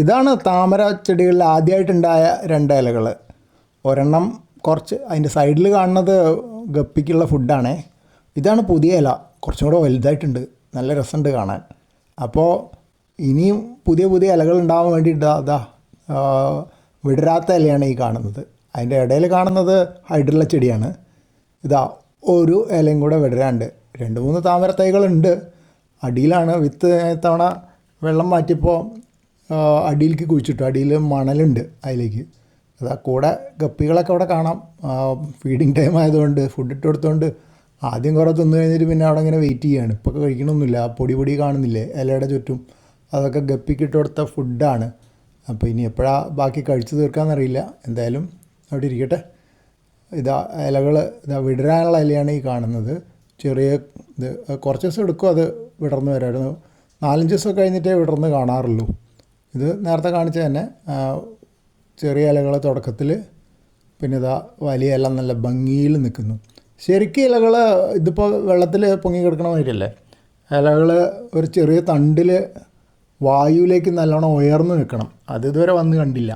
ഇതാണ് താമര ചെടികളിൽ ആദ്യമായിട്ടുണ്ടായ രണ്ട് ഇലകൾ. ഒരെണ്ണം കുറച്ച് അതിൻ്റെ സൈഡിൽ കാണുന്നത് ഗപ്പിക്കുള്ള ഫുഡാണേ. ഇതാണ് പുതിയ ഇല, കുറച്ചും കൂടെ വലുതായിട്ടുണ്ട്, നല്ല രസമുണ്ട് കാണാൻ. അപ്പോൾ ഇനിയും പുതിയ പുതിയ ഇലകൾ ഉണ്ടാവാൻ വേണ്ടിയിട്ട് അതാ വിടരാത്ത ഇലയാണ് ഈ കാണുന്നത്. അതിൻ്റെ ഇടയിൽ കാണുന്നത് ഹൈഡ്രില്ല ചെടിയാണ്. ഇതാ ഒരു ഇലയും കൂടെ വിടരാണ്ട്. 2-3 താമര തൈകളുണ്ട്. അടിയിലാണ് വിത്ത്. തവണ വെള്ളം മാറ്റിയപ്പോൾ അടിയിലേക്ക് കുഴിച്ചിട്ടു. അടിയിൽ മണലുണ്ട് അതിലേക്ക്. അതാ കൂടെ ഗപ്പികളൊക്കെ അവിടെ കാണാം. ഫീഡിങ് ടൈം ആയതുകൊണ്ട് ഫുഡ് ഇട്ട് കൊടുത്തുകൊണ്ട് ആദ്യം കുറേ തിന്നു കഴിഞ്ഞിട്ട് പിന്നെ അവിടെ ഇങ്ങനെ വെയിറ്റ് ചെയ്യുകയാണ്. ഇപ്പോൾ കഴിക്കണമൊന്നുമില്ല. പൊടി കാണുന്നില്ലേ ഇലയുടെ ചുറ്റും, അതൊക്കെ ഗപ്പിക്ക് ഇട്ട് കൊടുത്ത ഫുഡാണ്. അപ്പോൾ ഇനി എപ്പോഴാണ് ബാക്കി കഴിച്ചു തീർക്കാമെന്നറിയില്ല. എന്തായാലും അവിടെ ഇരിക്കട്ടെ. ഇതാ ഇലകൾ, ഇതാ വിടരാനുള്ള ഇലയാണ് ഈ കാണുന്നത്. ചെറിയ ഇത് കുറച്ച് ദിവസം എടുക്കും അത് വിടർന്ന് വരായിരുന്നു. 4-5 ദിവസം കഴിഞ്ഞിട്ടേ വിടർന്ന് കാണാറുള്ളൂ. ഇത് നേരത്തെ കാണിച്ച തന്നെ ചെറിയ ഇലകൾ തുടക്കത്തിൽ, പിന്നെ ഇതാ വലിയ ഇല നല്ല ഭംഗിയിൽ നിൽക്കുന്നു. ശരിക്കും ഇലകൾ ഇതിപ്പോൾ വെള്ളത്തിൽ പൊങ്ങി കിടക്കണ മാതിരിയല്ലേ. ഇലകൾ ഒരു ചെറിയ തണ്ടിൽ വായുവിലേക്ക് നല്ലോണം ഉയർന്നു നിൽക്കണം. അത് ഇതുവരെ വന്ന് കണ്ടില്ല.